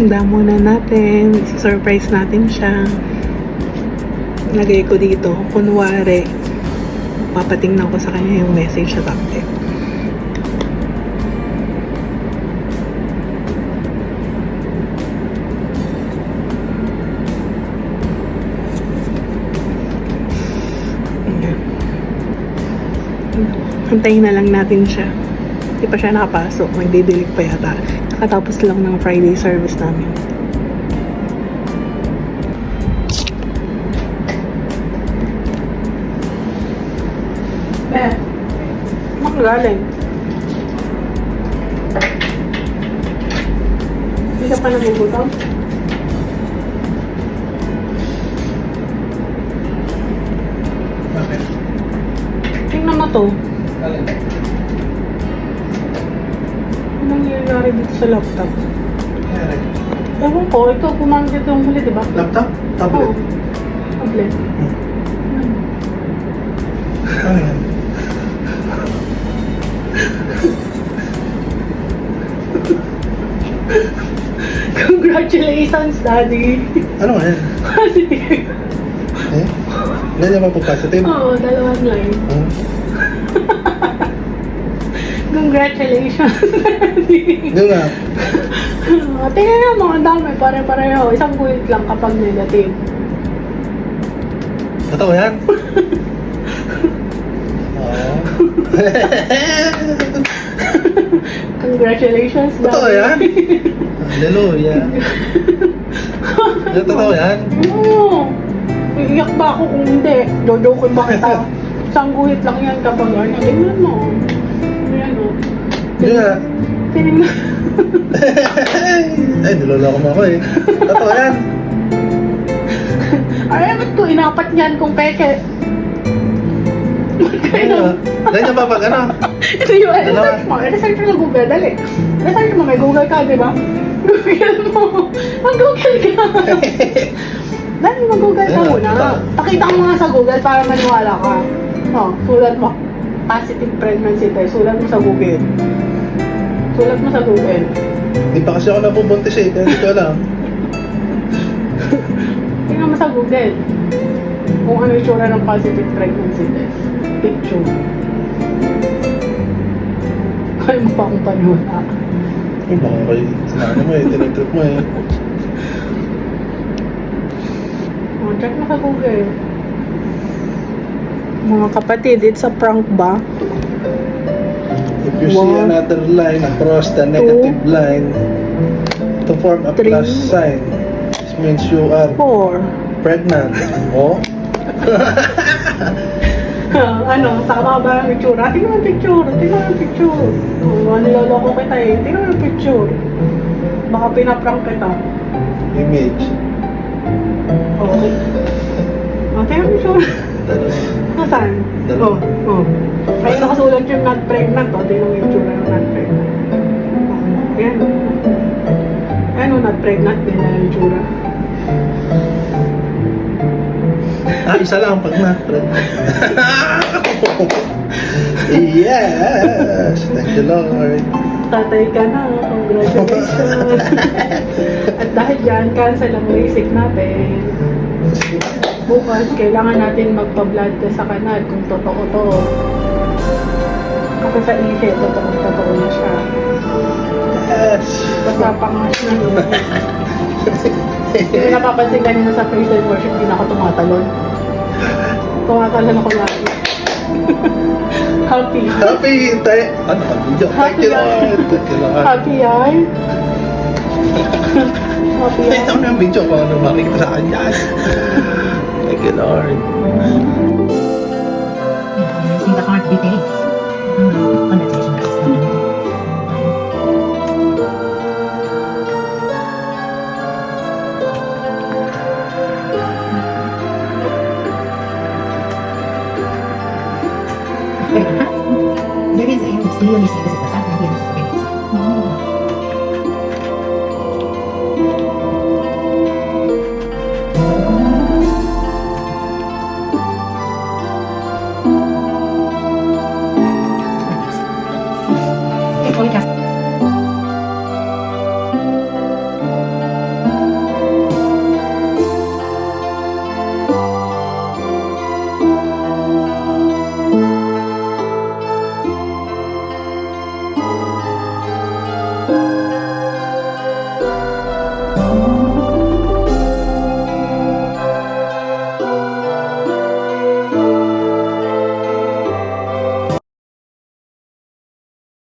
Handa muna natin. Surprise natin siya. Lagay ko dito. Kunwari, papatingnan ko sa kanya yung message sa tablet. Hintayin na lang natin siya. Hindi pa siya nakapasok. Magdidilig pa yata. Nakatapos lang ng Friday service namin. Makagaling. Hindi ka pa nagugutom? Bakit? Tingnan mo to. Alin? Anong nangyayari dito sa laptop? Nangyari? Ewan ko, ito kumangkit yung huli, diba? Laptop? Tablet? Oo. Tablet. Ano yan? Congratulations, Daddy! Ano nga yan? Positive! Eh? Ganyan ba pag-positive? Oo, dalawang line. Hmm? Congratulations, Daddy! Yun nga. Tingnan mo, ang dami, pare-pareho. Isang point lang kapag negative. Totoo yan? Oo. Congratulations, Daddy! Totoo yan? Hallelujah. Totoo yan? Oo. Iiyak ba ako kung hindi? Jojokin ba kita? Isang guhit lang yan kapag ano. Tingnan mo. Ayan o. Yun nga. Tingnan. Ay, niloloko mo ako eh. Totoo yan. Ay, ba't ko inapat niyan kung peke? Ganyan ba pag ano? Ito yung research mo. Research mo sa Google, dali. Research mo, may Google ka, di ba? Google mo. Mag-Google ka. Dali, mag-Google ka muna. Pakita mo nga sa Google para maniwala ka. O, sulat mo. Positive pregnancy test. Sulat mo sa Google. Sulat mo sa Google. Hindi pa kasi ako nabubuntis eh. Kaya hindi ko alam. Tingnan mo sa Google. Kung ano yung tsura ng positive pregnancy test. Picture. Kaya mo pa akong paniwala. Ay, baka kayo sinano mo eh. Tinetrip mo eh. Oh, check mo sa Google. Mga kapatid, it's a prank ba? If you see another line across the negative line to form a plus sign, this means you are 4. pregnant. Oh? Ano, tama ba ang itsura? Tingnan mo ang picture. Tingnan mo ang picture. Oh, niloloko kita eh. Tingnan mo ang picture. Baka pinaprank kita. Image. Okay. Oh, tingnan mo ang picture. Nasaan? Oh, oh. Ay, nakasulat yung not pregnant. Oh, tingnan mo yung itsura ng not pregnant. Oh, ayan. Ano, not pregnant din na yung itsura. Ah, isa lang pag not pregnant. Yes! Thank you, Lord. Tatay ka na, congratulations. At dahil dyan, cancel ang basic natin. Bukas, kailangan natin magpa-blood test sa kanal kung totoo to. Kasi sa isip, totoo na siya. Yes! Basta pangas na yun. Hindi napapansin kanina sa praise and worship, hindi na ako tumatalon. Tumatalon ako lagi. Happy. Happy! Ano ka? Video? Thank you, Lord. Thank you, Lord. Happy ay. Happy ay. Ito na yung video ko. Ano makikita sa akin yan. Thank you, Lord. Using the heart details. Congratulations. There is a clearly see this